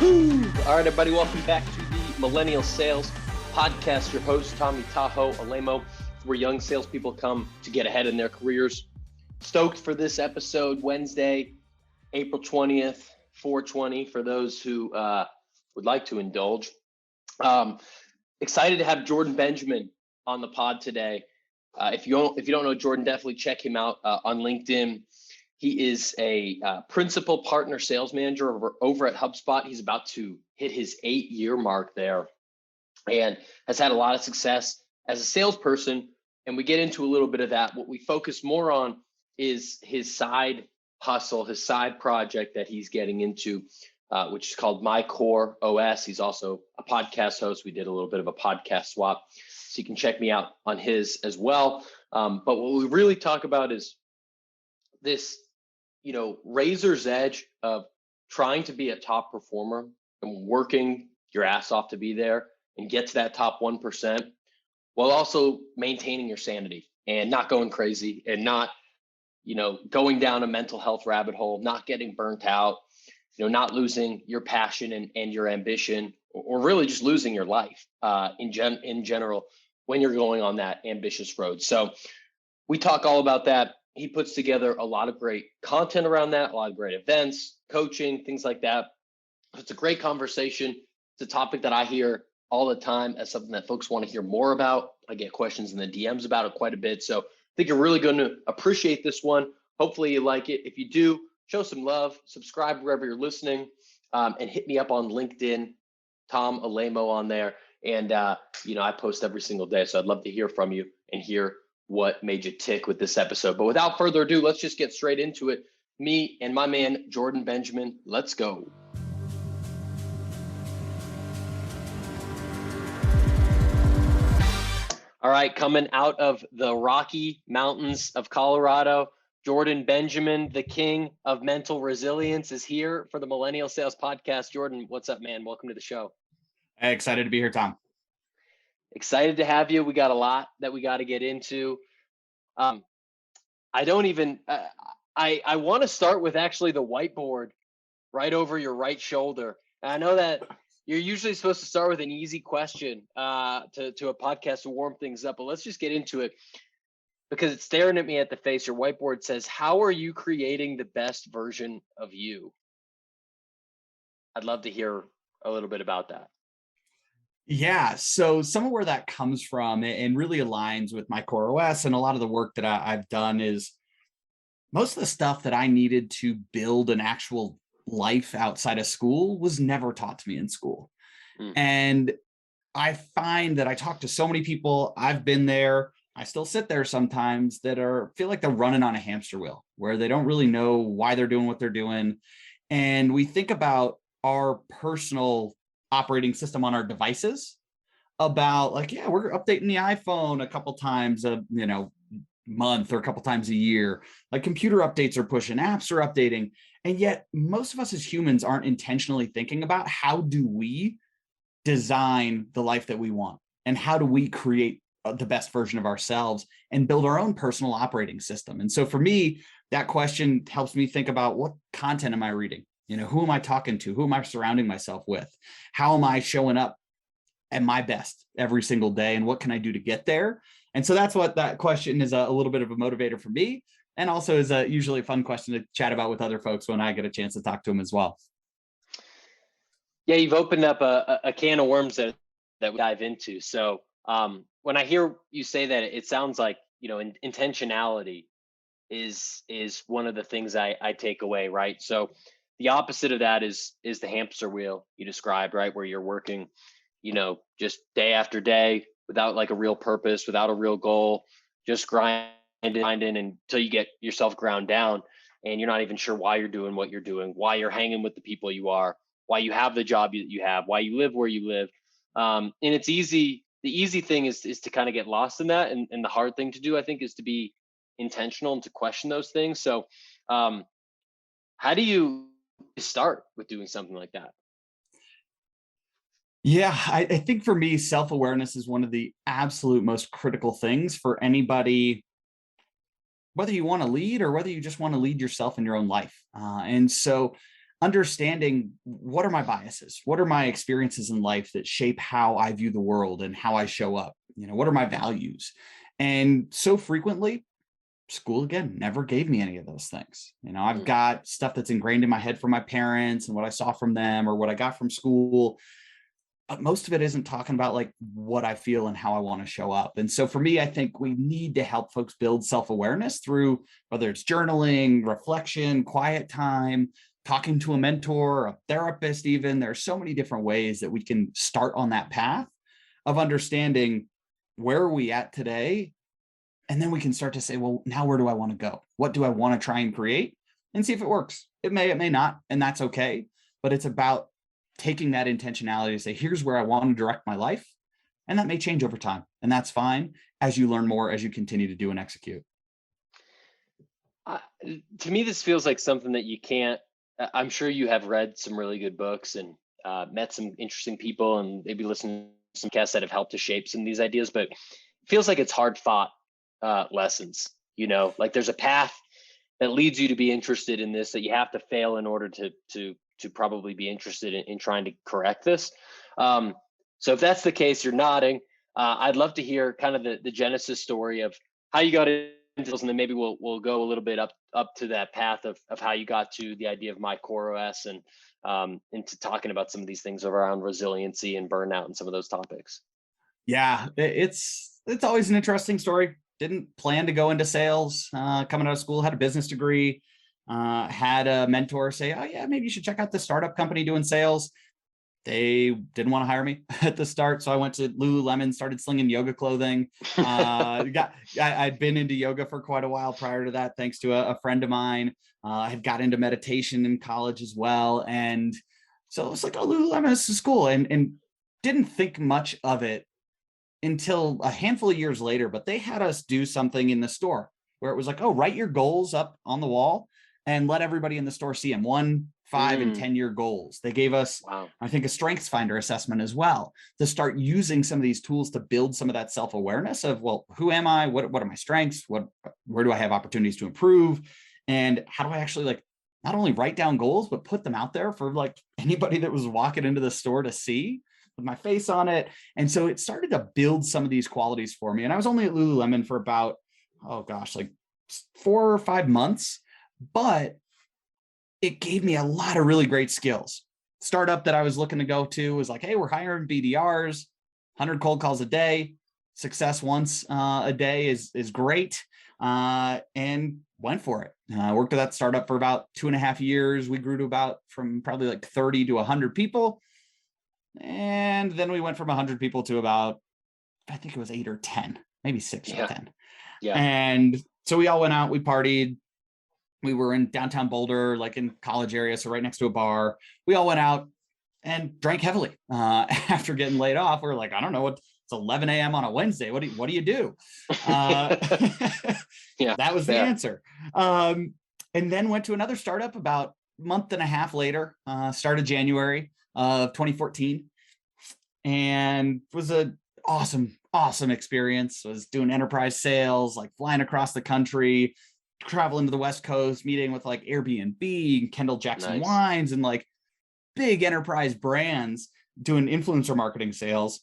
All right, everybody, welcome back to the Millennial Sales Podcast. Your host, TommyTahoe, where young salespeople come to get ahead in their careers. Stoked for this episode, Wednesday, April 20th, 420, for those who would like to indulge. Excited to have Jordan Benjamin on the pod today. If you don't know Jordan, definitely check him out on LinkedIn. He is a principal partner sales manager over at Hubspot. He's about to hit his 8-year mark there and has had a lot of success as a salesperson. And we get into a little bit of that. What we focus more on is his side hustle, his side project that he's getting into, which is called My Core OS. He's also a podcast host. We did a little bit of a podcast swap, so you can check me out on his as well. But what we really talk about is this, razor's edge of trying to be a top performer and working your ass off to be there and get to that top 1%, while also maintaining your sanity and not going crazy and not, going down a mental health rabbit hole, not getting burnt out, not losing your passion and your ambition, or really just losing your life in general when you're going on that ambitious road. So we talk all about that. He puts together a lot of great content around that, a lot of great events, coaching, things like that. It's a great conversation. It's a topic that I hear all the time as something that folks want to hear more about. I get questions in the DMs about it quite a bit. So I think you're really going to appreciate this one. Hopefully you like it. If you do, show some love, subscribe wherever you're listening, and hit me up on LinkedIn, Tom Alemo on there. And, I post every single day. So I'd love to hear from you and hear what made you tick with this episode. But without further ado, let's just get straight into it. Me and my man, Jordan Benjamin, let's go. All right, coming out of the Rocky Mountains of Colorado, Jordan Benjamin, the king of mental resilience, is here for the Millennial Sales Podcast. Jordan, what's up, man? Welcome to the show. Hey, excited to be here, Tom. Excited to have you. We got a lot that we got to get into. I want to start with actually the whiteboard right over your right shoulder. And I know that you're usually supposed to start with an easy question to a podcast to warm things up, but let's just get into it because it's staring at me at the face. Your whiteboard says, "How are you creating the best version of you?" I'd love to hear a little bit about that. Yeah, so some of where that comes from and really aligns with my core OS and a lot of the work that I've done is most of the stuff that I needed to build an actual life outside of school was never taught to me in school. And I find that I talk to so many people, I've been there, I still sit there sometimes, that feel like they're running on a hamster wheel where they don't really know why they're doing what they're doing. And we think about our personal operating system on our devices about we're updating the iPhone a couple times a month or a couple times a year. Like computer updates are pushing, apps are updating. And yet most of us as humans aren't intentionally thinking about how do we design the life that we want and how do we create the best version of ourselves and build our own personal operating system. And so for me, that question helps me think about what content am I reading? Who am I talking to? Who am I surrounding myself with? How am I showing up at my best every single day? And what can I do to get there? And so that's what that question is, a little bit of a motivator for me. And also is usually a fun question to chat about with other folks when I get a chance to talk to them as well. Yeah, you've opened up a can of worms that we dive into. So when I hear you say that, it sounds like, intentionality is one of the things I take away, right? So the opposite of that is the hamster wheel you described, right? Where you're working, just day after day without like a real purpose, without a real goal, just grinding until you get yourself ground down and you're not even sure why you're doing what you're doing, why you're hanging with the people you are, why you have the job that you have, why you live where you live. And it's easy. The easy thing is to kind of get lost in that. And the hard thing to do, I think, is to be intentional and to question those things. So how do you start with doing something like that? Yeah, I think for me, self-awareness is one of the absolute most critical things for anybody, whether you want to lead or whether you just want to lead yourself in your own life. And so understanding what are my biases, what are my experiences in life that shape how I view the world and how I show up, what are my values. And so frequently, school again never gave me any of those things. I've got stuff that's ingrained in my head from my parents and what I saw from them or what I got from school, but most of it isn't talking about like what I feel and how I want to show up. And so for me, I think we need to help folks build self-awareness through whether it's journaling, reflection, quiet time, talking to a mentor, a therapist, even. There are so many different ways that we can start on that path of understanding where are we at today. And then we can start to say, well, now where do I want to go? What do I want to try and create? And see if it works. It may not, and that's okay. But it's about taking that intentionality to say, here's where I want to direct my life. And that may change over time. And that's fine as you learn more, as you continue to do and execute. To me, this feels like something that you can't, I'm sure you have read some really good books and met some interesting people and maybe listened to some podcasts that have helped to shape some of these ideas, but it feels like it's hard fought lessons, like there's a path that leads you to be interested in this, that you have to fail in order to probably be interested in trying to correct this. So if that's the case, you're nodding. I'd love to hear kind of the genesis story of how you got into this, and then maybe we'll go a little bit up to that path of how you got to the idea of My Core OS and into talking about some of these things around resiliency and burnout and some of those topics. Yeah, it's always an interesting story. Didn't plan to go into sales. Coming out of school, had a business degree. Had a mentor say, oh yeah, maybe you should check out this startup company doing sales. They didn't want to hire me at the start. So I went to Lululemon, started slinging yoga clothing. I'd been into yoga for quite a while prior to that, thanks to a friend of mine. I had got into meditation in college as well. And so it was like, oh, Lululemon, this is cool. And didn't think much of it until a handful of years later, but they had us do something in the store where it was like, oh, write your goals up on the wall and let everybody in the store see them. 1, 5, and 10-year goals. They gave us, I think, a strengths finder assessment as well to start using some of these tools to build some of that self-awareness of, well, who am I? What are my strengths? Where do I have opportunities to improve? And how do I actually like not only write down goals, but put them out there for like anybody that was walking into the store to see with my face on it. And so it started to build some of these qualities for me. And I was only at Lululemon for about, like 4 or 5 months. But it gave me a lot of really great skills. Startup that I was looking to go to was like, hey, we're hiring BDRs, 100 cold calls a day. Success once a day is great. And went for it. I worked at that startup for about 2.5 years. We grew to from probably like 30 to 100 people. And then we went from 100 people to about, I think it was 8 or 10, maybe 6 or 10. Yeah. And so we all went out, we partied. We were in downtown Boulder, like in college area, so right next to a bar. We all went out and drank heavily. After getting laid off, we were like, I don't know, it's 11 a.m. on a Wednesday. What do you do? Yeah, that was the answer. And then went to another startup about a month and a half later, started January of 2014, and was an awesome experience. Was doing enterprise sales, like flying across the country, traveling to the West Coast, meeting with like Airbnb and Kendall Jackson Wines and like big enterprise brands doing influencer marketing sales.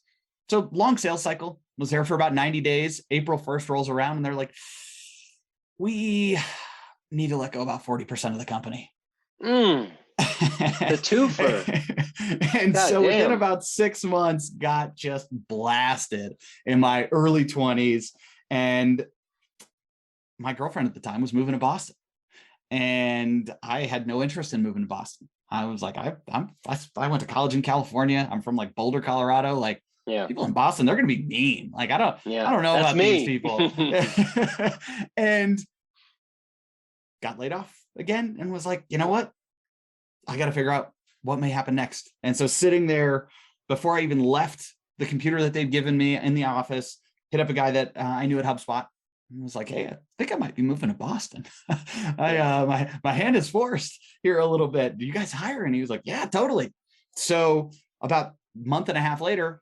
So long sales cycle, was there for about 90 days. April 1st rolls around and they're like, we need to let go about 40% of the company. The twofer. And so within about 6 months, got just blasted in my early 20s. And my girlfriend at the time was moving to Boston, and I had no interest in moving to Boston. I was like, I went to college in California. I'm from like Boulder, Colorado. Like, people in Boston, they're going to be mean. Like, I don't know about these people. And got laid off again and was like, you know what? I got to figure out what may happen next. And so sitting there before I even left the computer that they'd given me in the office, hit up a guy that I knew at HubSpot. I was like, hey, I think I might be moving to Boston. My hand is forced here a little bit. Do you guys hire? And he was like, yeah, totally. So about a month and a half later,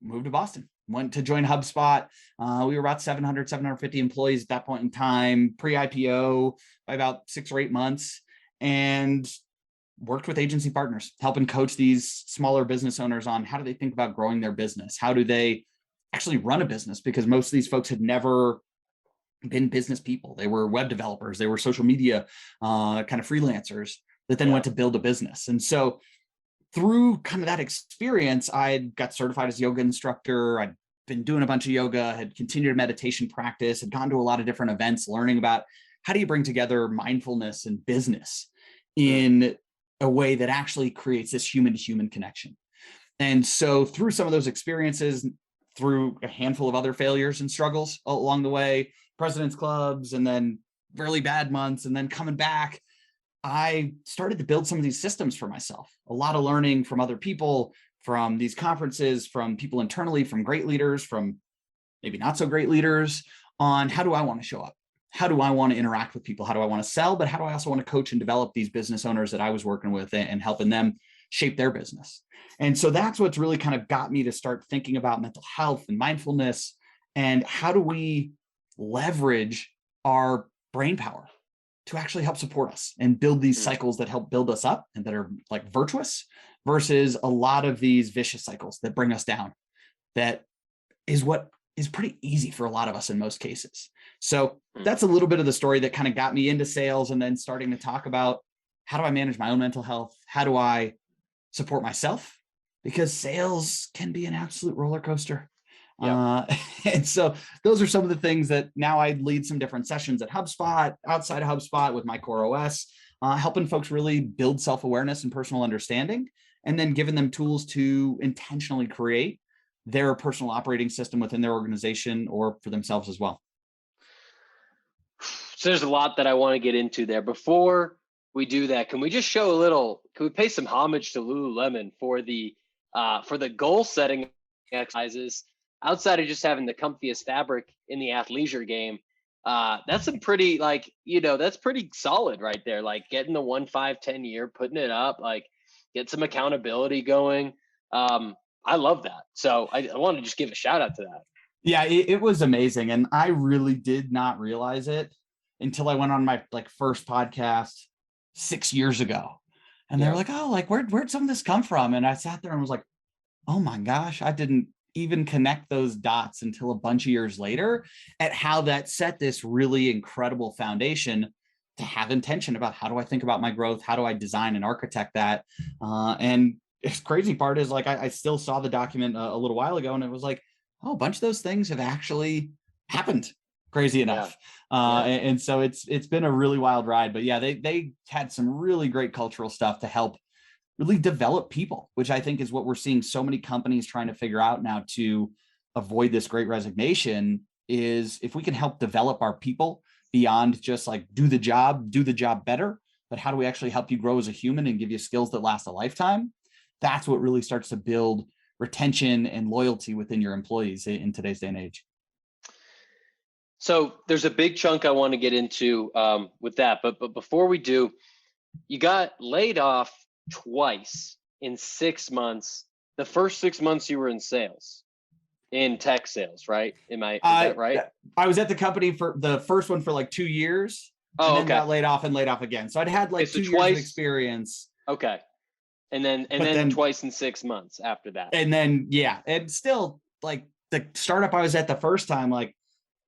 moved to Boston, went to join HubSpot. We were about 750 employees at that point in time, pre-IPO by about 6 or 8 months. And worked with agency partners, helping coach these smaller business owners on how do they think about growing their business? How do they actually run a business? Because most of these folks had never been business people. They were web developers. They were social media kind of freelancers that then went to build a business. And so through kind of that experience, I got certified as a yoga instructor. I'd been doing a bunch of yoga, had continued a meditation practice, had gone to a lot of different events, learning about how do you bring together mindfulness and business in a way that actually creates this human to human connection. And so through some of those experiences, through a handful of other failures and struggles along the way, president's clubs, and then really bad months, and then coming back, I started to build some of these systems for myself. A lot of learning from other people, from these conferences, from people internally, from great leaders, from maybe not so great leaders, on how do I want to show up? How do I want to interact with people? How do I want to sell? But how do I also want to coach and develop these business owners that I was working with and helping them shape their business? And so that's what's really kind of got me to start thinking about mental health and mindfulness, and how do we leverage our brain power to actually help support us and build these cycles that help build us up and that are like virtuous, versus a lot of these vicious cycles that bring us down. That is what is pretty easy for a lot of us in most cases. So that's a little bit of the story that kind of got me into sales, and then starting to talk about how do I manage my own mental health? How do I support myself? Because sales can be an absolute roller coaster. And so those are some of the things that now I lead some different sessions at HubSpot, outside of HubSpot with my core OS, helping folks really build self-awareness and personal understanding, and then giving them tools to intentionally create their personal operating system within their organization or for themselves as well. So there's a lot that I want to get into there. Before we do that, can we just show a little, can we pay some homage to Lululemon for the goal setting exercises outside of just having the comfiest fabric in the athleisure game? That's some pretty, like, that's pretty solid right there. Like getting the 1, 5, 10 year, putting it up, like get some accountability going. I love that. So I want to just give a shout out to that. Yeah, it was amazing. And I really did not realize it until I went on my first podcast 6 years ago. And they're like, oh, like where'd some of this come from? And I sat there and was like, oh my gosh, I didn't even connect those dots until a bunch of years later, at how that set this really incredible foundation to have intention about how do I think about my growth? How do I design and architect that? And the crazy part is, like, I still saw the document a little while ago, and it was like, oh, a bunch of those things have actually happened, crazy enough. And so it's been a really wild ride. But yeah, they had some really great cultural stuff to help really develop people, which I think is what we're seeing so many companies trying to figure out now to avoid this great resignation, is if we can help develop our people beyond just like do the job better, but how do we actually help you grow as a human and give you skills that last a lifetime? That's what really starts to build retention and loyalty within your employees in today's day and age. So there's a big chunk I want to get into with that. But before we do, you got laid off twice in 6 months. The first 6 months you were in sales, in tech sales, right? Is that right? I was at the company for the first one for like 2 years. Oh, and then got laid off again. So I'd had like 2 years of experience. Okay. And then twice in 6 months after that. And then, and still, like, the startup I was at the first time, like,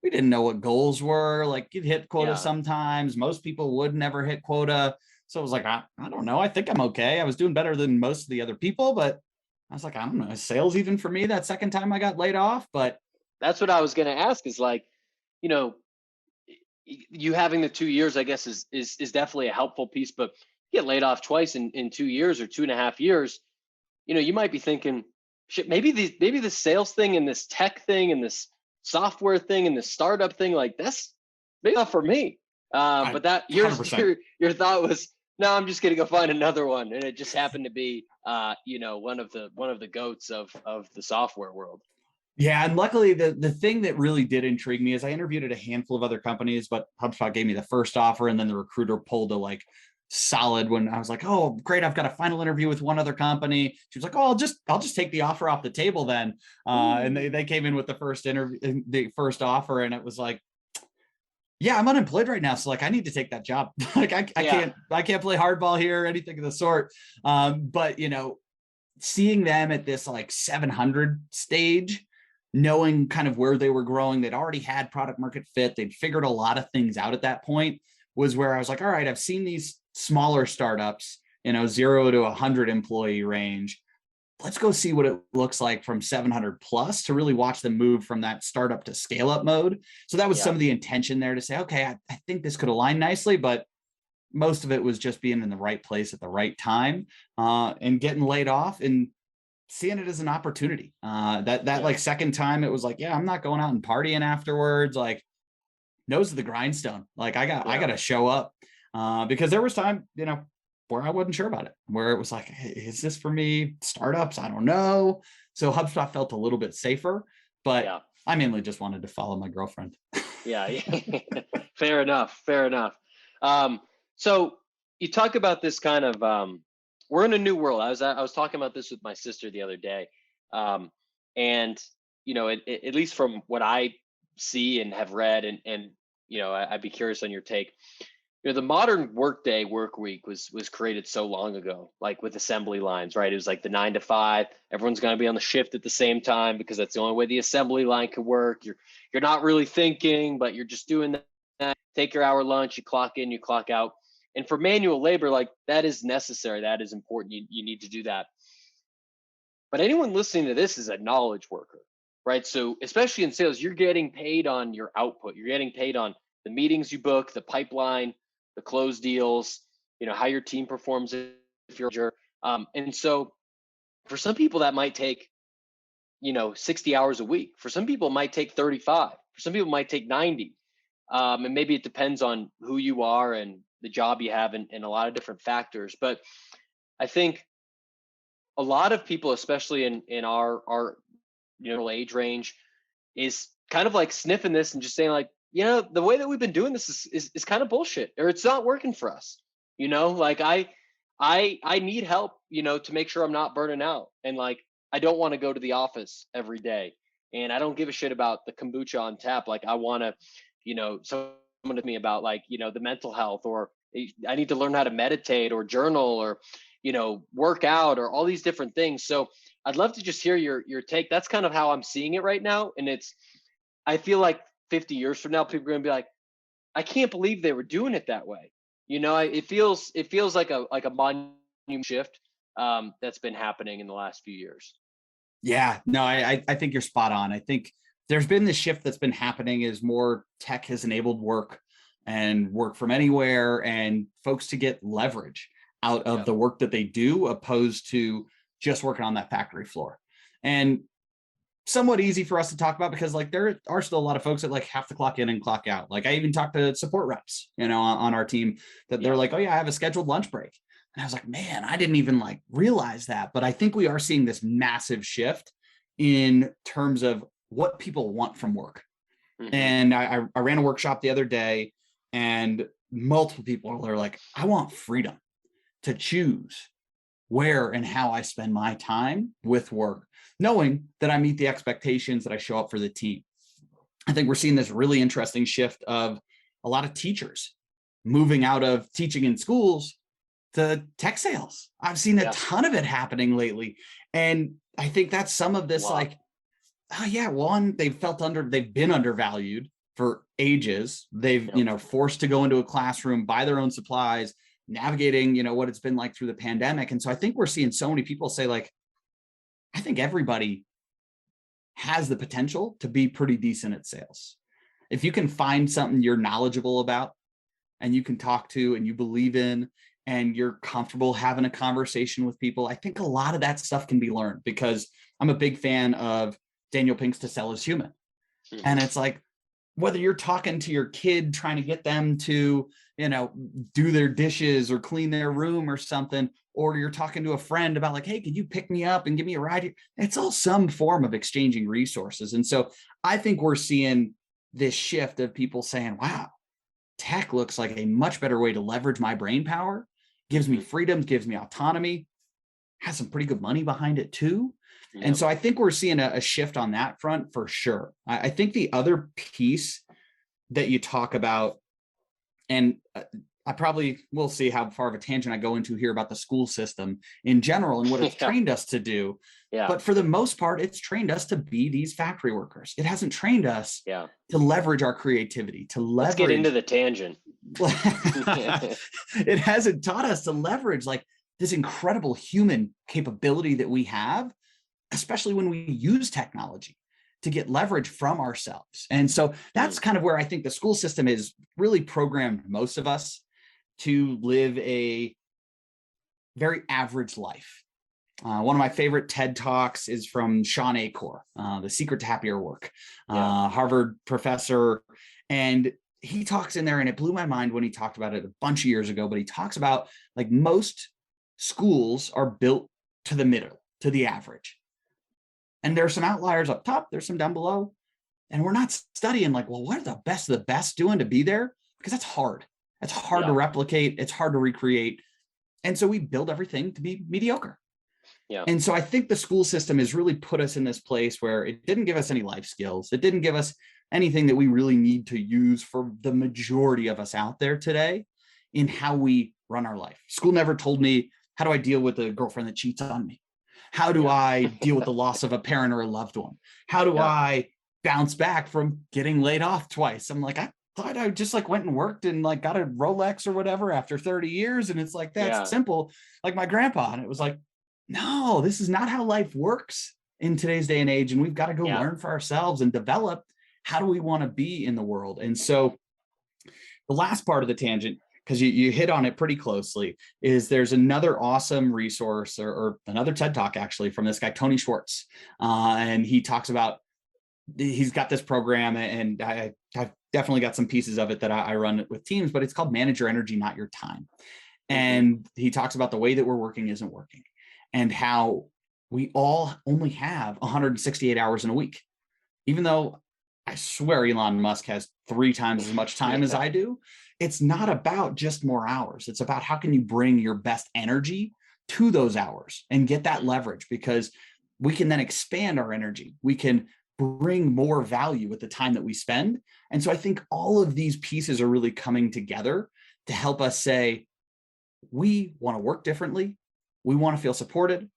we didn't know what goals were. Like, you'd hit quota sometimes. Most people would never hit quota. So it was like, I don't know. I think I'm okay. I was doing better than most of the other people, but I was like, I don't know, is sales even for me that second time I got laid off? But that's what I was going to ask, is like, you having the 2 years, I guess, is definitely a helpful piece, but you get laid off twice in 2 years or 2.5 years, you might be thinking, shit, maybe the sales thing and this tech thing and this software thing and this startup thing, like, that's maybe not for me. But that your thought was, no, I'm just gonna go find another one, and it just happened to be, one of the goats of the software world. Yeah, and luckily the thing that really did intrigue me is I interviewed at a handful of other companies, but HubSpot gave me the first offer, and then the recruiter pulled a like solid when I was like, oh, great, I've got a final interview with one other company. She was like, oh, I'll just take the offer off the table then. And they came in with the first offer, and it was like, yeah, I'm unemployed right now. So like, I need to take that job. Like Yeah. I can't play hardball here or anything of the sort. But you know, seeing them at this like 700 stage, knowing kind of where they were growing, they'd already had product market fit. They'd figured a lot of things out at that point, was where I was like, all right, I've seen these smaller startups, you know, 0 to 100 employee range. Let's go see what it looks like from 700 plus to really watch them move from that startup to scale up mode. So that was some Yeah. of the intention there to say, okay, I think this could align nicely, but most of it was just being in the right place at the right time, and getting laid off and seeing it as an opportunity. That Yeah. like second time, it was like, yeah, I'm not going out and partying afterwards. Like, nose of the grindstone. Like I got Yeah. to show up, because there was time, you know, where I wasn't sure about it, where it was like, hey, is this for me? Startups, I don't know. So HubSpot felt a little bit safer, but Yeah. I mainly just wanted to follow my girlfriend. Yeah. Yeah. Fair enough. Fair enough. Um, so you talk about this kind of, we're in a new world. I was talking about this with my sister the other day. Um, and you know, at least from what I see and have read, and you know, I'd be curious on your take. You know, the modern workday work week was created so long ago, like with assembly lines, right? It was like the 9 to 5. Everyone's going to be on the shift at the same time because that's the only way the assembly line could work. You're not really thinking, but you're just doing that. Take your hour lunch, you clock in, you clock out. And for manual labor, like that is necessary. That is important. You need to do that. But anyone listening to this is a knowledge worker, right? So especially in sales, you're getting paid on your output. You're getting paid on the meetings you book, the pipeline, the closed deals, you know, how your team performs if you're a manager. And so for some people that might take, you know, 60 hours a week. For some people it might take 35. For some people it might take 90. And maybe it depends on who you are and the job you have, and a lot of different factors. But I think a lot of people, especially in our you know age range, is kind of like sniffing this and just saying like, you know, the way that we've been doing this is kind of bullshit, or it's not working for us. You know, like I need help, you know, to make sure I'm not burning out. And like I don't want to go to the office every day. And I don't give a shit about the kombucha on tap. Like I want to, you know, someone to me about like, you know, the mental health, or I need to learn how to meditate or journal or, you know, work out or all these different things. So I'd love to just hear your take. That's kind of how I'm seeing it right now. And it's, I feel like 50 years from now, people are going to be like, I can't believe they were doing it that way. You know, it feels like a monument shift, that's been happening in the last few years. Yeah, no, I think you're spot on. I think there's been this shift that's been happening as more tech has enabled work and work from anywhere, and folks to get leverage out of Yeah. the work that they do, opposed to just working on that factory floor. And somewhat easy for us to talk about because like there are still a lot of folks that like have to clock in and clock out. Like I even talked to support reps, you know, on our team, that they're Yeah. like, oh yeah, I have a scheduled lunch break. And I was like, man, I didn't even like realize that. But I think we are seeing this massive shift in terms of what people want from work. Hmm. And I ran a workshop the other day, and multiple people are like, I want freedom to choose where and how I spend my time with work, knowing that I meet the expectations, that I show up for the team. I think we're seeing this really interesting shift of a lot of teachers moving out of teaching in schools to tech sales. I've seen a Yeah. ton of it happening lately. And I think that's some of this, Wow. like, oh yeah, one, they've been undervalued for ages. They've, you Yep. know, forced to go into a classroom, buy their own supplies, navigating, you know, what it's been like through the pandemic. And so I think we're seeing so many people say like, I think everybody has the potential to be pretty decent at sales. If you can find something you're knowledgeable about and you can talk to and you believe in and you're comfortable having a conversation with people, I think a lot of that stuff can be learned, because I'm a big fan of Daniel Pink's To Sell Is Human. Hmm. And it's like, whether you're talking to your kid, trying to get them to, you know, do their dishes or clean their room or something, or you're talking to a friend about like, hey, could you pick me up and give me a ride? It's all some form of exchanging resources. And so I think we're seeing this shift of people saying, wow, tech looks like a much better way to leverage my brain power, gives me Hmm. freedom, gives me autonomy, has some pretty good money behind it too. And Yep. so I think we're seeing a shift on that front for sure. I think the other piece that you talk about, and I probably will see how far of a tangent I go into here about the school system in general and what it's trained us to do. Yeah. But for the most part, it's trained us to be these factory workers. It hasn't trained us Yeah. to leverage our creativity, to leverage. Let's get into the tangent. It hasn't taught us to leverage like this incredible human capability that we have, especially when we use technology to get leverage from ourselves. And so that's kind of where I think the school system is really programmed most of us to live a very average life. One of my favorite TED Talks is from Sean Acor, The Secret to Happier Work, Harvard professor. And he talks in there, and it blew my mind when he talked about it a bunch of years ago, but he talks about like most schools are built to the middle, to the average. And there's some outliers up top, there's some down below. And we're not studying like, well, what are the best of the best doing to be there? Because that's hard. It's hard to replicate. It's hard to recreate. And so we build everything to be mediocre. Yeah. And so I think the school system has really put us in this place where it didn't give us any life skills. It didn't give us anything that we really need to use for the majority of us out there today in how we run our life. School never told me, how do I deal with a girlfriend that cheats on me? How do I deal with the loss of a parent or a loved one? How do I bounce back from getting laid off twice? I'm like, I thought I just like went and worked and like got a Rolex or whatever after 30 years. And it's like, that's simple. Like my grandpa. And it was like, no, this is not how life works in today's day and age. And we've got to go learn for ourselves and develop how do we want to be in the world. And so the last part of the tangent, because you hit on it pretty closely, is there's another awesome resource or another TED Talk actually from this guy, Tony Schwartz. And he talks about, he's got this program, and I've definitely got some pieces of it that I run with teams, but it's called Manage Your Energy, Not Your Time. And he talks about the way that we're working isn't working and how we all only have 168 hours in a week, even though I swear Elon Musk has 3 times as much time as I do. It's not about just more hours. It's about how can you bring your best energy to those hours and get that leverage, because we can then expand our energy. We can bring more value with the time that we spend. And so I think all of these pieces are really coming together to help us say, we want to work differently. We want to feel supported.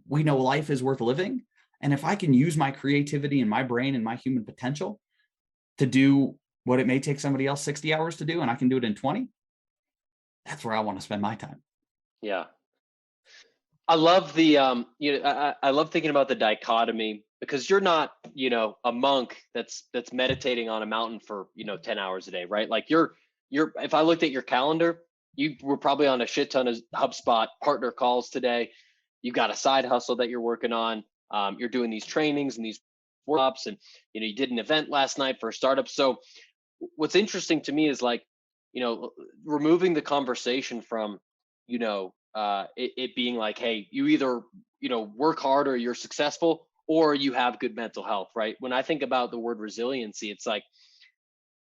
We know life is worth living. And if I can use my creativity and my brain and my human potential to do what it may take somebody else 60 hours to do, and I can do it in 20, that's where I want to spend my time. Yeah. I love the, I love thinking about the dichotomy, because you're not, a monk that's meditating on a mountain for, 10 hours a day, right? Like you're, if I looked at your calendar, you were probably on a shit ton of HubSpot partner calls today. You've got a side hustle that you're working on. You're doing these trainings and these workshops, and, you did an event last night for a startup. So what's interesting to me is like, removing the conversation from, it being like, hey, you either, work hard or you're successful, or you have good mental health, right? When I think about the word resiliency, it's like,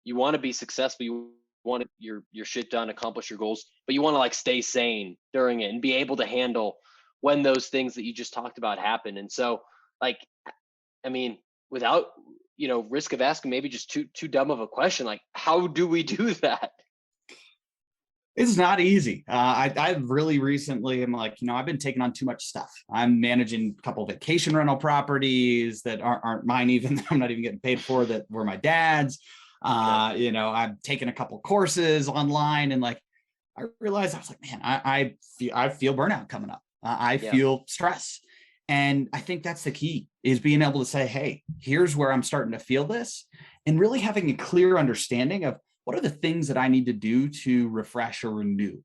you want to be successful, you want your shit done, accomplish your goals, but you want to like stay sane during it and be able to handle when those things that you just talked about happen. And so like, I mean, without, risk of asking maybe just too dumb of a question, like how do we do that? It's not easy. I really recently am like, I've been taking on too much stuff. I'm managing a couple of vacation rental properties that aren't mine, even I'm not even getting paid for, that were my dad's. I've taken a couple courses online, and like, I realized I was like, man, I feel burnout coming up. I feel stress. And I think that's the key, is being able to say, hey, here's where I'm starting to feel this, and really having a clear understanding of what are the things that I need to do to refresh or renew?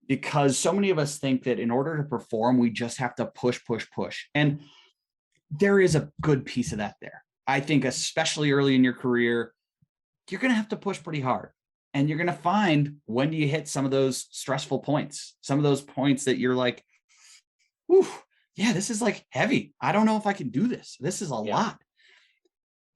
Because so many of us think that in order to perform, we just have to push. And there is a good piece of that there. I think especially early in your career, you're going to have to push pretty hard. And you're going to find when you hit some of those stressful points, some of those points that you're like, whew, yeah, this is like heavy. I don't know if I can do this. This is a lot.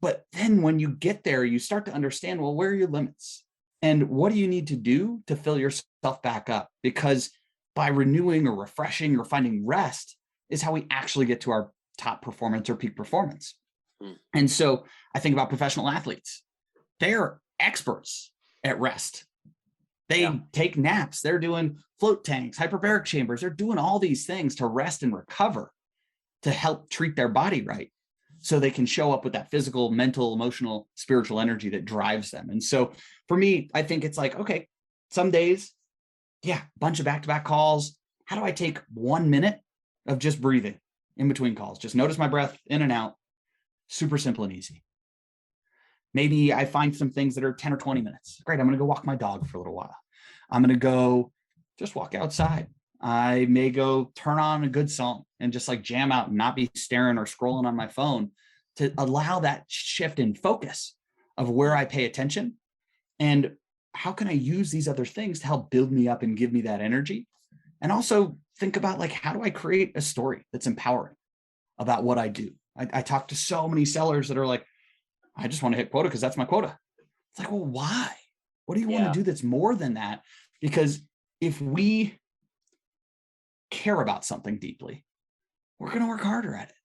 But then when you get there, you start to understand, well, where are your limits? And what do you need to do to fill yourself back up? Because by renewing or refreshing or finding rest is how we actually get to our top performance or peak performance. And so I think about professional athletes. They're experts at rest. They take naps. They're doing float tanks, hyperbaric chambers. They're doing all these things to rest and recover, to help treat their body right, so they can show up with that physical, mental, emotional, spiritual energy that drives them. And so for me, I think it's like, okay, some days, bunch of back-to-back calls. How do I take 1 minute of just breathing in between calls? Just notice my breath in and out. Super simple and easy. Maybe I find some things that are 10 or 20 minutes. Great, I'm going to go walk my dog for a little while. I'm going to go just walk outside. I may go turn on a good song and just like jam out and not be staring or scrolling on my phone, to allow that shift in focus of where I pay attention and how can I use these other things to help build me up and give me that energy. And also think about like, how do I create a story that's empowering about what I do? I talk to so many sellers that are like, I just want to hit quota because that's my quota. It's like, well, why? What do you want to do that's more than that? Because if we care about something deeply, we're going to work harder at it.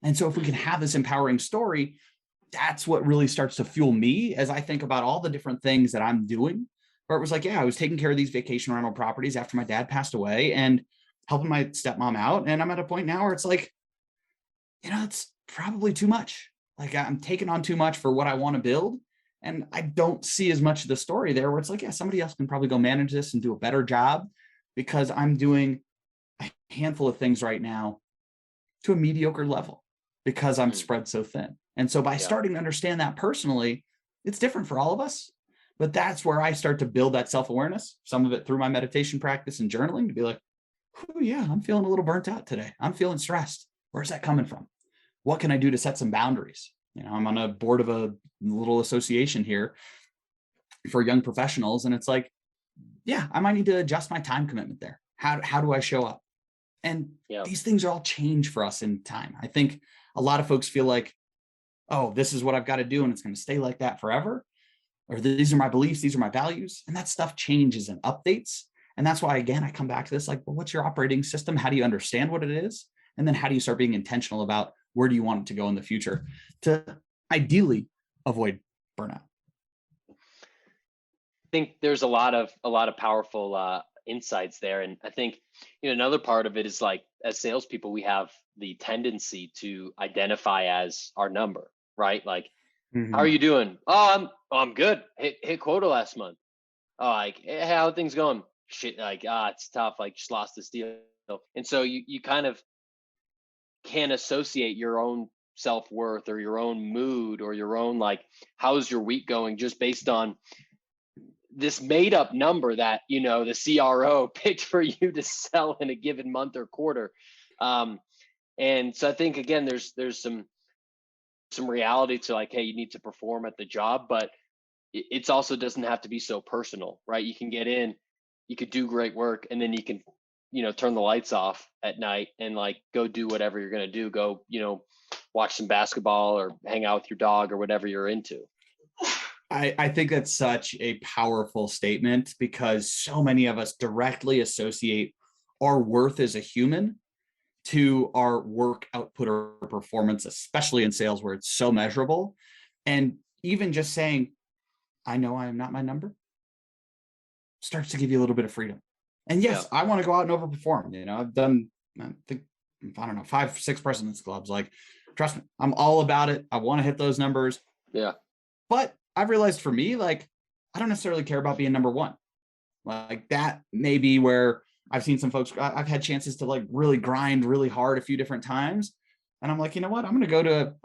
And so if we can have this empowering story, that's what really starts to fuel me as I think about all the different things that I'm doing. Where it was like, I was taking care of these vacation rental properties after my dad passed away and helping my stepmom out. And I'm at a point now where it's like, it's probably too much. Like I'm taking on too much for what I want to build. And I don't see as much of the story there where it's like, somebody else can probably go manage this and do a better job, because I'm doing a handful of things right now to a mediocre level because I'm spread so thin. And so by starting to understand that personally, it's different for all of us. But that's where I start to build that self-awareness, some of it through my meditation practice and journaling, to be like, I'm feeling a little burnt out today. I'm feeling stressed. Where's that coming from? What can I do to set some boundaries? I'm on a board of a little association here for young professionals. And it's like, I might need to adjust my time commitment there. How do I show up? And these things are all change for us in time. I think a lot of folks feel like, this is what I've got to do, and it's going to stay like that forever. Or these are my beliefs, these are my values. And that stuff changes and updates. And that's why, again, I come back to this, like, well, what's your operating system? How do you understand what it is? And then how do you start being intentional about where do you want it to go in the future to ideally avoid burnout? I think there's a lot of powerful insights there. And I think, another part of it is like, as salespeople, we have the tendency to identify as our number, right? Like, how are you doing? I'm good. Hit quota last month. Like, hey, how are things going? Shit, like, it's tough. Like, just lost this deal. And so you kind of can associate your own self-worth or your own mood or your own, like, how's your week going, just based on this made up number that, the CRO picked for you to sell in a given month or quarter. And so I think, again, there's some reality to, like, hey, you need to perform at the job, but it's also doesn't have to be so personal, right? You can get in, you could do great work, and then you can, turn the lights off at night and like go do whatever you're going to do. Go, watch some basketball or hang out with your dog or whatever you're into. I think that's such a powerful statement, because so many of us directly associate our worth as a human to our work output or performance, especially in sales where it's so measurable. And even just saying, I know I am not my number, starts to give you a little bit of freedom. And yes, I want to go out and overperform. I've done, I think, 5, 6 president's clubs. Like, trust me, I'm all about it. I want to hit those numbers. Yeah. But I've realized for me, like, I don't necessarily care about being number one. Like, that may be where I've seen some folks, I've had chances to like really grind really hard a few different times. And I'm like, you know what? I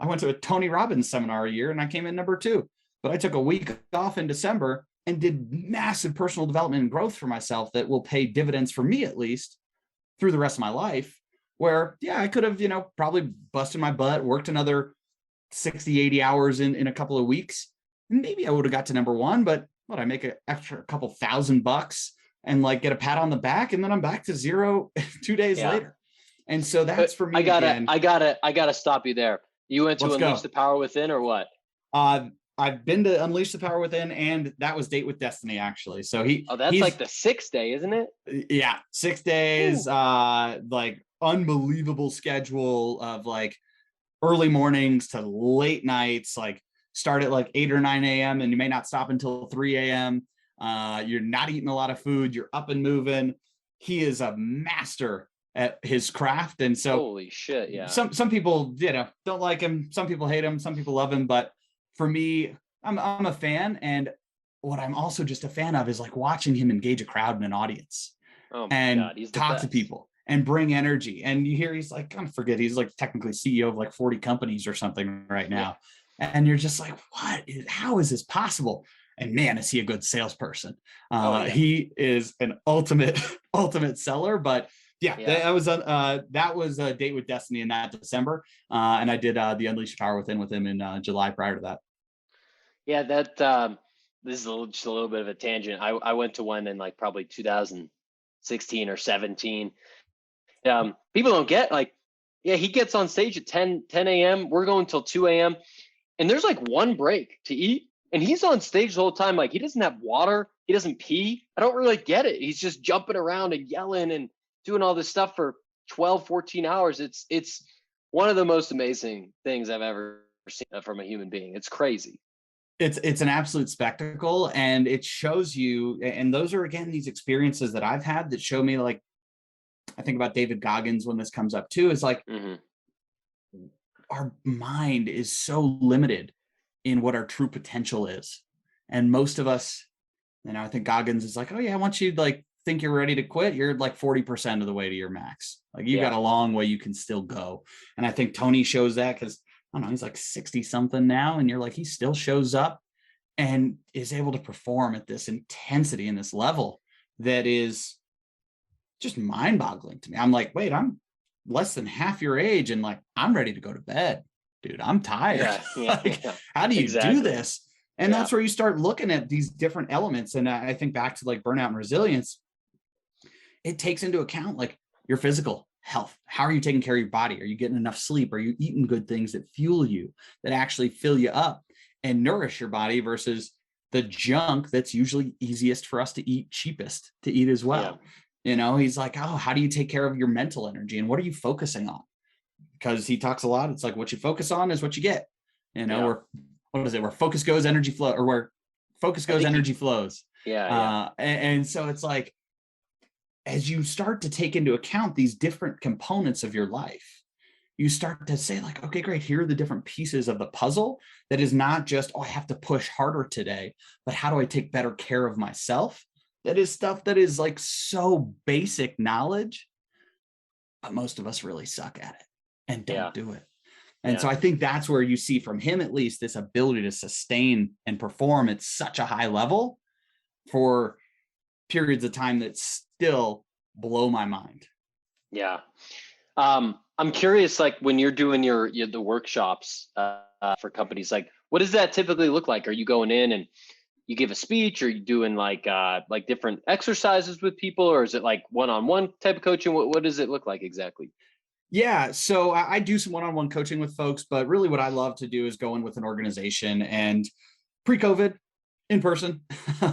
went to a Tony Robbins seminar a year and I came in number 2, but I took a week off in December and did massive personal development and growth for myself that will pay dividends for me, at least through the rest of my life, where, I could have, probably busted my butt, worked another 60, 80 hours in a couple of weeks. Maybe I would have got to number 1, but I make an extra couple $1,000 and like get a pat on the back, and then I'm back to 0 2 days later. And so that's for me. I gotta stop you there. You went to Unleash the Power Within, or what? I've been to Unleash the Power Within, and that was Date with Destiny, actually. So that's like the 6th day, isn't it? Yeah, 6 days. Like unbelievable schedule of like early mornings to late nights, like start at like 8 or 9 a.m. and you may not stop until 3 a.m. You're not eating a lot of food. You're up and moving. He is a master at his craft. And so holy shit, yeah. Some people, don't like him. Some people hate him. Some people love him. But for me, I'm a fan. And what I'm also just a fan of is like watching him engage a crowd and an audience and talk to people and bring energy. And you hear he's like, I forget, he's like technically CEO of like 40 companies or something right now. Yeah. And you're just like, how is this possible? And man, is he a good salesperson. He is an ultimate seller. But that was a date with Destiny in that December. And I did the Unleash Power Within with him in July prior to that. Yeah, this is just a little bit of a tangent. I went to one in like probably 2016 or 17. People don't get he gets on stage at 10 a.m. We're going till 2 a.m. And there's like one break to eat. And he's on stage the whole time. Like he doesn't have water. He doesn't pee. I don't really get it. He's just jumping around and yelling and doing all this stuff for 12, 14 hours. It's one of the most amazing things I've ever seen from a human being. It's crazy. It's an absolute spectacle, and it shows you, and those are again these experiences that I've had that show me, like I think about David Goggins when this comes up too, is like our mind is so limited in what our true potential is. And most of us, I think Goggins is like, oh yeah, once you like think you're ready to quit, you're like 40% of the way to your max. Like you got a long way you can still go. And I think Tony shows that because I don't know, he's like 60 something now. And you're like, he still shows up and is able to perform at this intensity and this level that is just mind boggling to me. I'm like, wait, I'm less than half your age. And like, I'm ready to go to bed, dude. I'm tired. How do you do this? And that's where you start looking at these different elements. And I think back to like burnout and resilience, it takes into account like your physical health. How are you taking care of your body? Are you getting enough sleep? Are you eating good things that fuel you, that actually fill you up and nourish your body versus the junk that's usually easiest for us to eat, cheapest to eat as well. He's like, oh, how do you take care of your mental energy? And what are you focusing on? Because he talks a lot. It's like what you focus on is what you get, or what is it? Where focus goes, energy flow, or where focus goes, energy flows. And so it's like, as you start to take into account these different components of your life, you start to say like, okay, great. Here are the different pieces of the puzzle that is not just, oh, I have to push harder today, but how do I take better care of myself? That is stuff that is like so basic knowledge, but most of us really suck at it and don't do it. And so I think that's where you see from him, at least, this ability to sustain and perform at such a high level for periods of time that still blow my mind. Yeah. I'm curious, like when you're doing the workshops for companies, like what does that typically look like? Are you going in and you give a speech, or are you doing like different exercises with people, or is it like one-on-one type of coaching? What does it look like exactly? Yeah, so I do some one-on-one coaching with folks, but really what I love to do is go in with an organization and pre-COVID, in person,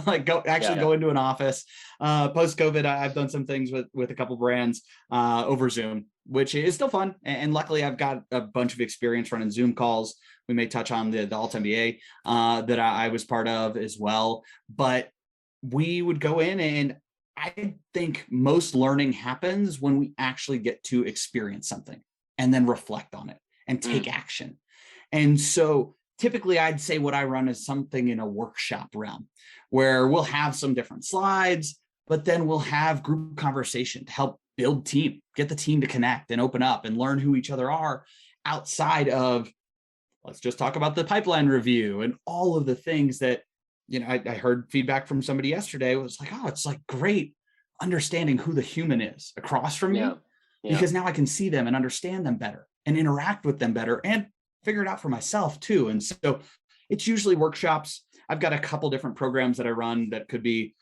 like go into an office. Post-COVID, I've done some things with a couple brands over Zoom, which is still fun. And luckily, I've got a bunch of experience running Zoom calls. We may touch on the Alt MBA that I was part of as well. But we would go in, and I think most learning happens when we actually get to experience something and then reflect on it and take action. And so typically I'd say what I run is something in a workshop realm where we'll have some different slides, but then we'll have group conversation to help build team, get the team to connect and open up and learn who each other are outside of, let's just talk about the pipeline review and all of the things that, I heard feedback from somebody yesterday. It was like, oh, it's like great understanding who the human is across from me, because now I can see them and understand them better and interact with them better and figure it out for myself too. And so it's usually workshops. I've got a couple different programs that I run that could be,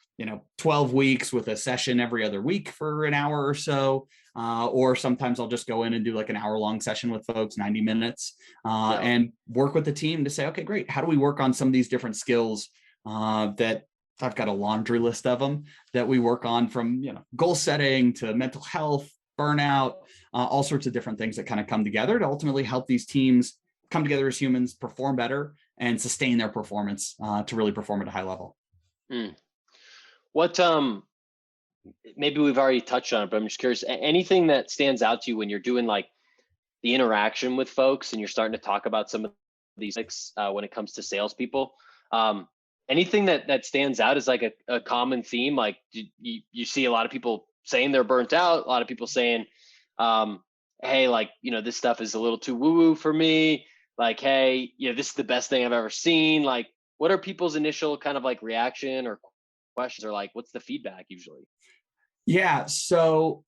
12 weeks with a session every other week for an hour or so. Or sometimes I'll just go in and do like an hour-long session with folks, 90 minutes, and work with the team to say, okay, great. How do we work on some of these different skills that I've got a laundry list of them that we work on, from, goal setting to mental health, burnout, all sorts of different things that kind of come together to ultimately help these teams come together as humans, perform better, and sustain their performance to really perform at a high level. What maybe we've already touched on it, but I'm just curious, anything that stands out to you when you're doing like the interaction with folks and you're starting to talk about some of these things when it comes to salespeople? Anything that stands out as like a common theme? Like you see a lot of people saying they're burnt out, a lot of people saying, hey, like, this stuff is a little too woo-woo for me. Like, hey, this is the best thing I've ever seen. Like, what are people's initial kind of like reaction or questions, or like, what's the feedback usually? Yeah. So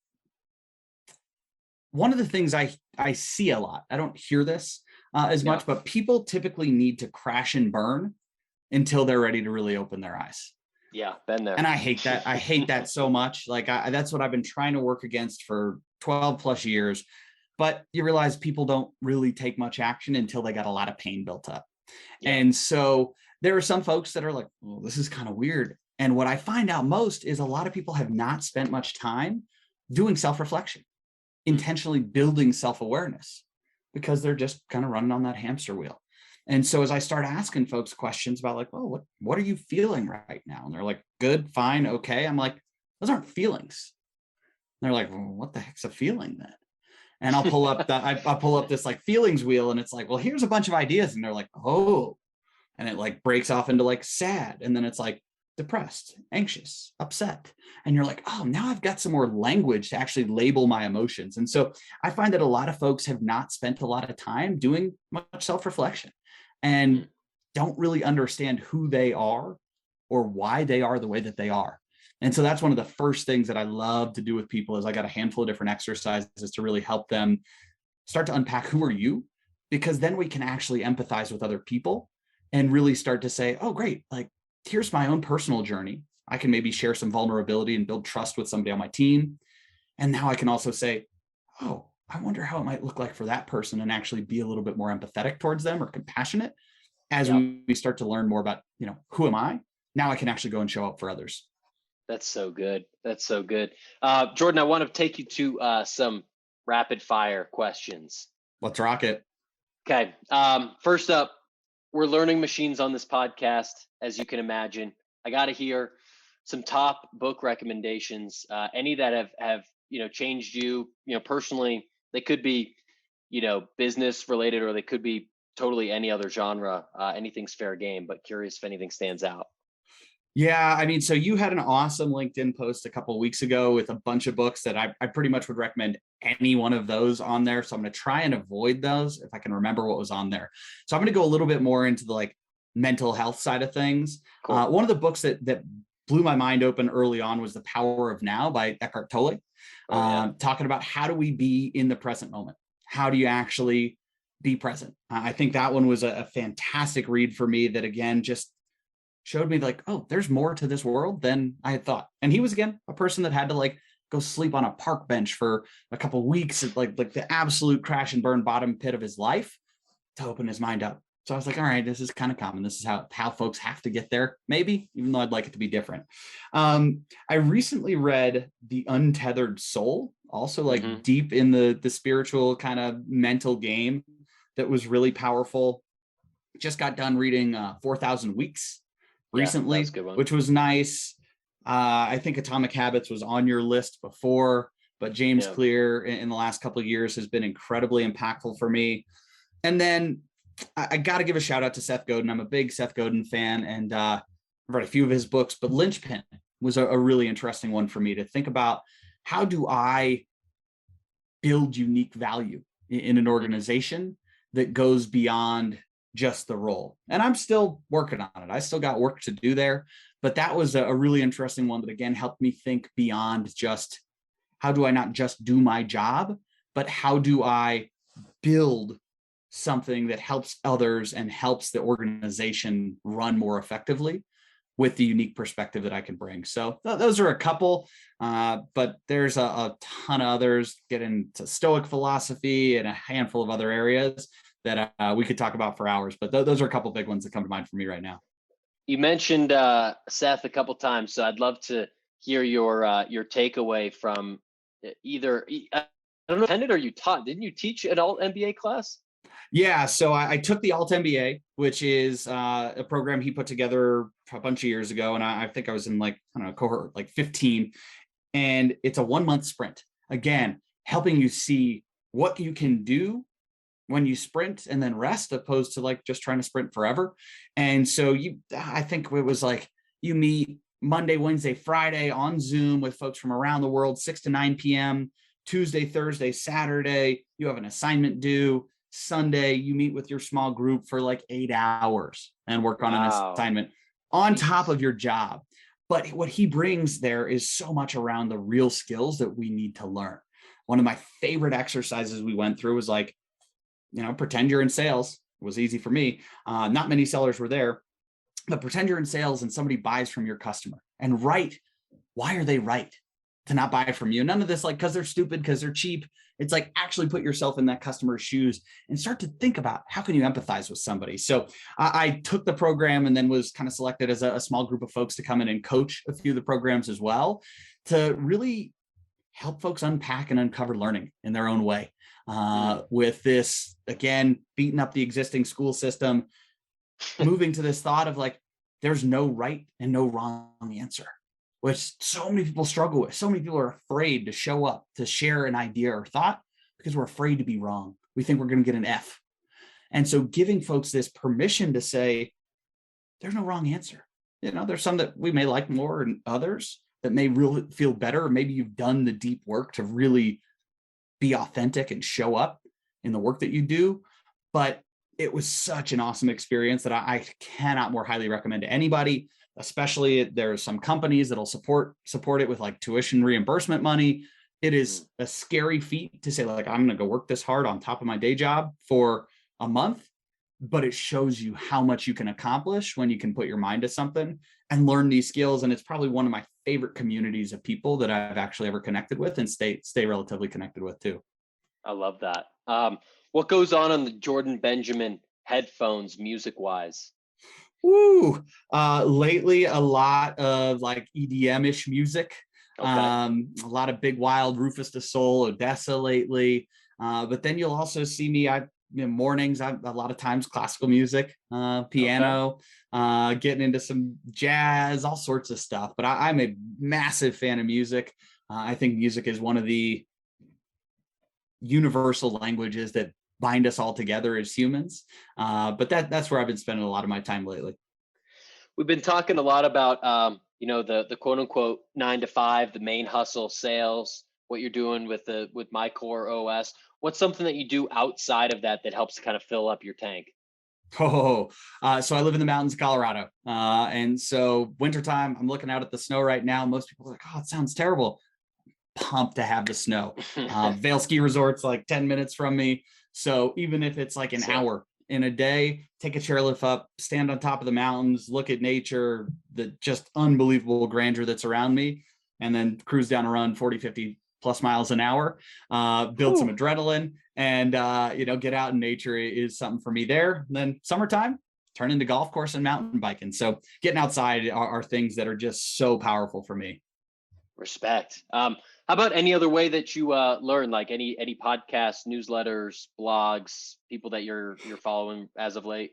one of the things I see a lot, I don't hear this as much, but people typically need to crash and burn until they're ready to really open their eyes. Yeah, been there. And I hate that. I hate that so much. Like that's what I've been trying to work against for 12 plus years. But you realize people don't really take much action until they got a lot of pain built up. Yeah. And so there are some folks that are like, well, this is kind of weird. And what I find out most is a lot of people have not spent much time doing self-reflection, intentionally building self-awareness, because they're just kind of running on that hamster wheel. And so as I start asking folks questions about like, oh, what are you feeling right now? And they're like, good, fine, okay. I'm like, those aren't feelings. And they're like, well, what the heck's a feeling then? And I'll pull up I'll pull up this like feelings wheel, and it's like, well, here's a bunch of ideas. And they're like, oh, and it like breaks off into like sad. And then it's like depressed, anxious, upset. And you're like, oh, now I've got some more language to actually label my emotions. And so I find that a lot of folks have not spent a lot of time doing much self-reflection and don't really understand who they are or why they are the way that they are. And so that's one of the first things that I love to do with people is I got a handful of different exercises to really help them start to unpack who are you, because then we can actually empathize with other people and really start to say, oh, great, like here's my own personal journey. I can maybe share some vulnerability and build trust with somebody on my team. And now I can also say, oh, I wonder how it might look like for that person, and actually be a little bit more empathetic towards them or compassionate as we start to learn more about, who am I? Now I can actually go and show up for others. That's so good. That's so good. Jordan, I want to take you to some rapid fire questions. Let's rock it. Okay. First up, we're learning machines on this podcast, as you can imagine. I got to hear some top book recommendations, any that have changed you, personally. They could be, business related, or they could be totally any other genre. Anything's fair game, but curious if anything stands out. Yeah, I mean, so you had an awesome LinkedIn post a couple of weeks ago with a bunch of books that I pretty much would recommend any one of those on there. So I'm going to try and avoid those if I can remember what was on there. So I'm going to go a little bit more into the like mental health side of things. Cool. One of the books that blew my mind open early on was The Power of Now by Eckhart Tolle, talking about how do we be in the present moment? How do you actually be present? I think that one was a fantastic read for me that, again, just showed me like, oh, there's more to this world than I had thought. And he was, again, a person that had to like go sleep on a park bench for a couple of weeks at like the absolute crash and burn bottom pit of his life to open his mind up. So I was like, all right, this is kind of common. This is how folks have to get there, maybe, even though I'd like it to be different. I recently read The Untethered Soul, also like deep in the spiritual kind of mental game, that was really powerful. Just got done reading 4,000 Weeks recently, which was nice. I think Atomic Habits was on your list before, but James Clear in the last couple of years has been incredibly impactful for me. And then I got to give a shout out to Seth Godin. I'm a big Seth Godin fan, and I've read a few of his books, but Linchpin was a really interesting one for me to think about. How do I build unique value in an organization that goes beyond just the role? And I'm still working on it. I still got work to do there, but that was a really interesting one that, again, helped me think beyond just how do I not just do my job, but how do I build something that helps others and helps the organization run more effectively with the unique perspective that I can bring. So those are a couple, but there's a ton of others. Get into Stoic philosophy and a handful of other areas that we could talk about for hours, but those are a couple big ones that come to mind for me right now. You mentioned Seth a couple times, so I'd love to hear your takeaway from either. I don't know, attended or you taught? Didn't you teach an alt MBA class? Yeah, so I took the Alt MBA, which is a program he put together a bunch of years ago, and I think I was in like, I don't know, cohort like 15, and it's a 1 month sprint. Again, helping you see what you can do when you sprint and then rest, opposed to like just trying to sprint forever. And so I think it was like you meet Monday, Wednesday, Friday on Zoom with folks from around the world, 6 to 9 p.m. Tuesday, Thursday, Saturday, you have an assignment due. Sunday, you meet with your small group for like 8 hours and work on an assignment on top of your job. But what he brings there is so much around the real skills that we need to learn. One of my favorite exercises we went through was like, pretend you're in sales. It was easy for me. Not many sellers were there, but pretend you're in sales and somebody buys from your customer and write, why are they right to not buy from you? None of this like, because they're stupid, because they're cheap. It's like actually put yourself in that customer's shoes and start to think about how can you empathize with somebody. So I took the program and then was kind of selected as a small group of folks to come in and coach a few of the programs as well, to really help folks unpack and uncover learning in their own way. With this, again, beating up the existing school system, moving to this thought of like, there's no right and no wrong answer, which so many people struggle with. So many people are afraid to show up, to share an idea or thought, because we're afraid to be wrong. We think we're going to get an F. And so giving folks this permission to say, there's no wrong answer. There's some that we may like more and others that may really feel better. Or maybe you've done the deep work to really be authentic and show up in the work that you do. But it was such an awesome experience that I cannot more highly recommend to anybody. Especially there's some companies that'll support it with like tuition reimbursement money. It is a scary feat to say like, I'm going to go work this hard on top of my day job for a month, but it shows you how much you can accomplish when you can put your mind to something and learn these skills. And it's probably one of my favorite communities of people that I've actually ever connected with and stay relatively connected with too. I love that. What goes on the Jordan Benjamin headphones music wise? Lately a lot of like EDM-ish music. Okay. A lot of Big Wild, Rufus Du Sol, Odessa lately. But then you'll also see me, mornings, a lot of times classical music, piano, getting into some jazz, all sorts of stuff. But I'm a massive fan of music. I think music is one of the universal languages that bind us all together as humans. But that's where I've been spending a lot of my time lately. We've been talking a lot about, the quote unquote 9 to 5, the main hustle, sales, what you're doing with My Core OS. What's something that you do outside of that helps kind of fill up your tank? So I live in the mountains of Colorado. And so wintertime, I'm looking out at the snow right now. Most people are like, oh, it sounds terrible. Pumped to have the snow. Vail Ski Resort's like 10 minutes from me. So even if it's like an hour in a day, take a chairlift up, stand on top of the mountains, look at nature, the just unbelievable grandeur that's around me, and then cruise down a run 40, 50 plus miles an hour, build some adrenaline, and get out in nature is something for me there. And then summertime, turn into golf course and mountain biking. So getting outside are things that are just so powerful for me. Respect. How about any other way that you learn, like any podcasts, newsletters, blogs, people that you're following as of late?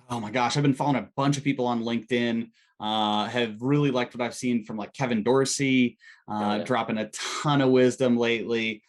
Oh my gosh, I've been following a bunch of people on LinkedIn. Have really liked what I've seen from like Kevin Dorsey, dropping a ton of wisdom lately.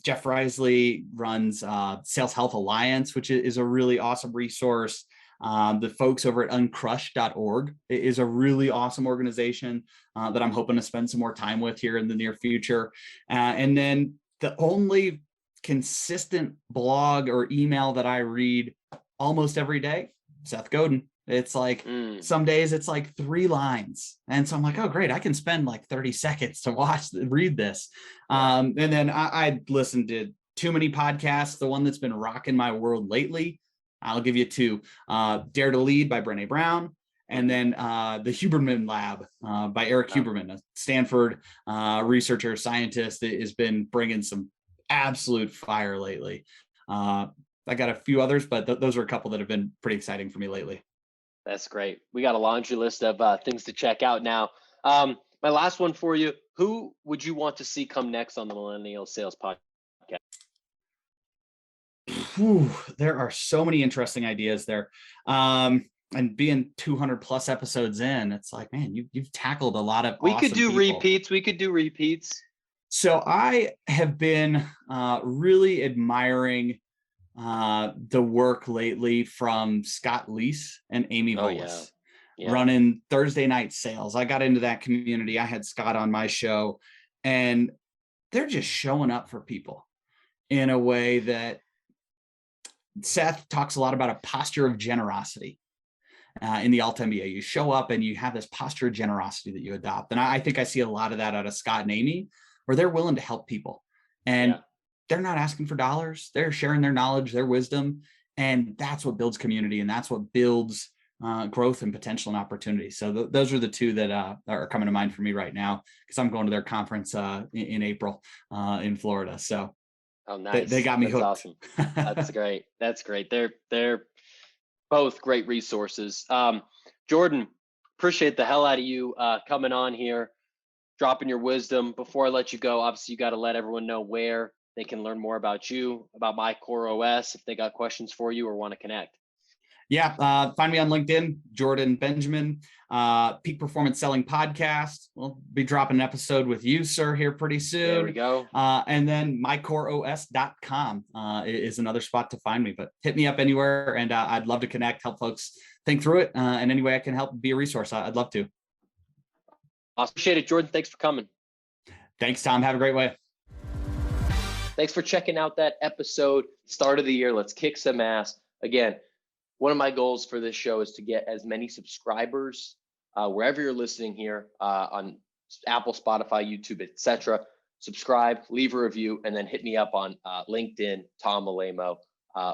Jeff Risley runs Sales Health Alliance, which is a really awesome resource. The folks over at uncrush.org is a really awesome organization that I'm hoping to spend some more time with here in the near future. And then the only consistent blog or email that I read almost every day, Seth Godin. It's like some days it's like 3 lines. And so I'm like, oh, great. I can spend like 30 seconds to read this. And then I listened to too many podcasts. The one that's been rocking my world lately, I'll give you 2. Dare to Lead by Brené Brown. And then the Huberman Lab by Eric Huberman, a Stanford researcher, scientist that has been bringing some absolute fire lately. I got a few others, but those are a couple that have been pretty exciting for me lately. That's great. We got a laundry list of things to check out now. My last one for you. Who would you want to see come next on the Millennial Sales Podcast? There are so many interesting ideas there. And being 200 plus episodes in, it's like, man, you've tackled a lot of We could awesome do people. repeats. We could do repeats. So I have been really admiring the work lately from Scott Leese and Amy Volas, running Thursday night sales. I got into that community. I had Scott on my show, and they're just showing up for people in a way that Seth talks a lot about, a posture of generosity. In the Alt MBA, you show up and you have this posture of generosity that you adopt. And I think I see a lot of that out of Scott and Amy, where they're willing to help people, and they're not asking for dollars. They're sharing their knowledge, their wisdom. And that's what builds community. And that's what builds growth and potential and opportunity. So those are the two that are coming to mind for me right now, because I'm going to their conference in April in Florida. So nice. They got me hooked. Awesome. That's great. That's great. They're both great resources. Jordan, appreciate the hell out of you coming on here, dropping your wisdom. Before I let you go, obviously you got to let everyone know where they can learn more about you, about My Core OS, if they got questions for you or want to connect. Yeah, find me on LinkedIn, Jordan Benjamin. Peak Performance Selling Podcast. We'll be dropping an episode with you, sir, here pretty soon. There we go. And then mycoreos.com is another spot to find me. But hit me up anywhere, and I'd love to connect, help folks think through it. And any way I can help, be a resource, I'd love to. I appreciate it, Jordan. Thanks for coming. Thanks, Tom. Have a great way. Thanks for checking out that episode. Start of the year. Let's kick some ass. Again, one of my goals for this show is to get as many subscribers wherever you're listening here on Apple, Spotify, YouTube, etc. Subscribe, leave a review, and then hit me up on LinkedIn, Tom Malemo,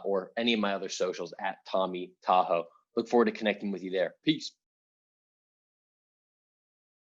or any of my other socials at TommyTahoe. Look forward to connecting with you there. Peace.